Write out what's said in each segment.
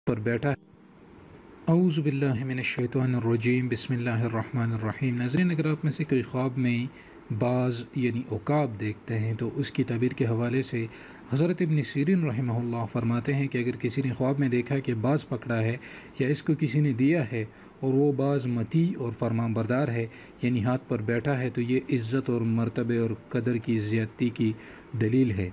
پر بیٹھا ہے۔ اعوذ باللہ من الشیطان الرجیم، بسم اللہ الرحمن الرحیم۔ ناظرین، اگر آپ میں سے کوئی خواب میں باز یعنی عقاب دیکھتے ہیں تو اس کی تعبیر کے حوالے سے حضرت ابن سیرین رحمہ اللہ فرماتے ہیں کہ اگر کسی نے خواب میں دیکھا کہ باز پکڑا ہے یا اس کو کسی نے دیا ہے اور وہ باز مطیع اور فرمان بردار ہے یعنی ہاتھ پر بیٹھا ہے تو یہ عزت اور مرتبے اور قدر کی زیادتی کی دلیل ہے،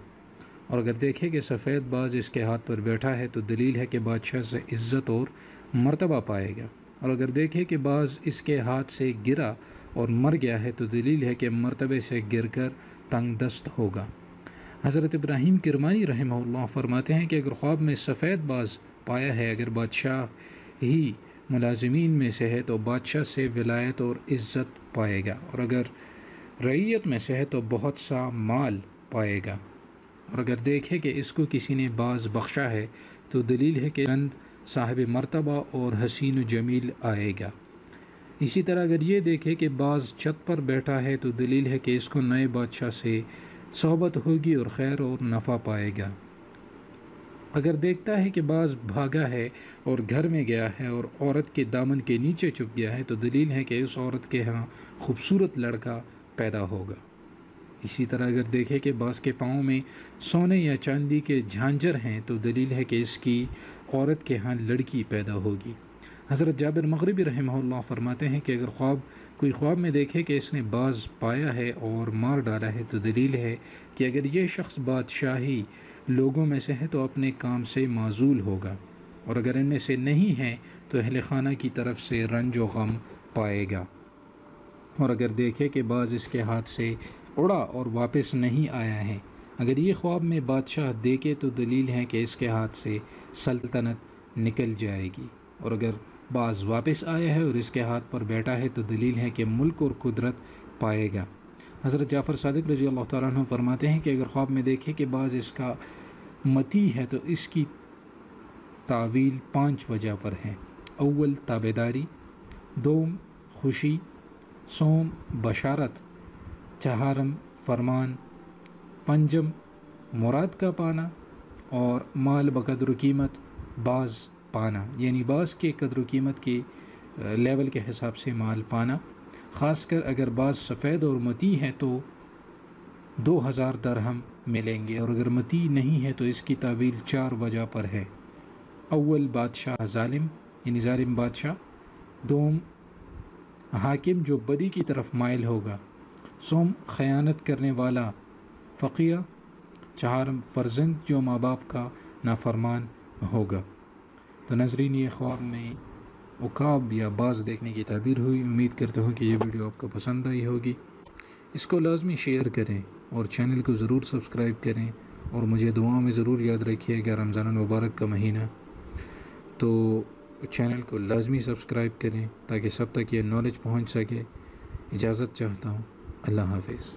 اور اگر دیکھے کہ سفید باز اس کے ہاتھ پر بیٹھا ہے تو دلیل ہے کہ بادشاہ سے عزت اور مرتبہ پائے گا، اور اگر دیکھے کہ باز اس کے ہاتھ سے گرا اور مر گیا ہے تو دلیل ہے کہ مرتبے سے گر کر تنگ دست ہوگا۔ حضرت ابراہیم کرمانی رحمہ اللہ فرماتے ہیں کہ اگر خواب میں سفید باز پایا ہے، اگر بادشاہ ہی ملازمین میں سے ہے تو بادشاہ سے ولایت اور عزت پائے گا، اور اگر رعیت میں سے ہے تو بہت سا مال پائے گا، اور اگر دیکھے کہ اس کو کسی نے باز بخشا ہے تو دلیل ہے کہ چند صاحب مرتبہ اور حسین و جمیل آئے گا۔ اسی طرح اگر یہ دیکھے کہ باز چھت پر بیٹھا ہے تو دلیل ہے کہ اس کو نئے بادشاہ سے صحبت ہوگی اور خیر اور نفع پائے گا۔ اگر دیکھتا ہے کہ باز بھاگا ہے اور گھر میں گیا ہے اور عورت کے دامن کے نیچے چھپ گیا ہے تو دلیل ہے کہ اس عورت کے ہاں خوبصورت لڑکا پیدا ہوگا۔ اسی طرح اگر دیکھے کہ باز کے پاؤں میں سونے یا چاندی کے جھانجر ہیں تو دلیل ہے کہ اس کی عورت کے ہاں لڑکی پیدا ہوگی۔ حضرت جابر مغربی رحمہ اللہ فرماتے ہیں کہ اگر کوئی خواب میں دیکھے کہ اس نے باز پایا ہے اور مار ڈالا ہے تو دلیل ہے کہ اگر یہ شخص بادشاہی لوگوں میں سے ہے تو اپنے کام سے معزول ہوگا، اور اگر ان میں سے نہیں ہے تو اہل خانہ کی طرف سے رنج و غم پائے گا، اور اگر دیکھے کہ باز اس کے ہاتھ سے اڑا اور واپس نہیں آیا ہے، اگر یہ خواب میں بادشاہ دیکھے تو دلیل ہے کہ اس کے ہاتھ سے سلطنت نکل جائے گی، اور اگر باز واپس آیا ہے اور اس کے ہاتھ پر بیٹھا ہے تو دلیل ہے کہ ملک اور قدرت پائے گا۔ حضرت جعفر صادق رضی اللہ تعالیٰ عنہ فرماتے ہیں کہ اگر خواب میں دیکھے کہ باز اس کا مطیع ہے تو اس کی تعویل 5 وجہ پر ہے۔ اول تابعداری، دوم خوشی، سوم بشارت، چہارم فرمان، پنجم مراد کا پانا، اور مال بقدر و قیمت باز پانا، یعنی باز کے قدر و قیمت کے لیول کے حساب سے مال پانا، خاص کر اگر باز سفید اور مطیع ہے تو 2000 درہم ملیں گے، اور اگر مطیع نہیں ہے تو اس کی تعویل 4 وجہ پر ہے۔ اول بادشاہ ظالم یعنی ظالم بادشاہ، دوم حاکم جو بدی کی طرف مائل ہوگا، سوم خیانت کرنے والا فقیہ، چہارم فرزند جو ماں باپ کا نافرمان ہوگا۔ تو ناظرین، یہ خواب میں عقاب یا باز دیکھنے کی تعبیر ہوئی۔ امید کرتا ہوں کہ یہ ویڈیو آپ کو پسند آئی ہوگی۔ اس کو لازمی شیئر کریں اور چینل کو ضرور سبسکرائب کریں، اور مجھے دعاؤں میں ضرور یاد رکھیے گا۔ رمضان المبارک کا مہینہ تو چینل کو لازمی سبسکرائب کریں تاکہ سب تک یہ نالج پہنچ سکے۔ اجازت چاہتا ہوں، اللہ حافظ۔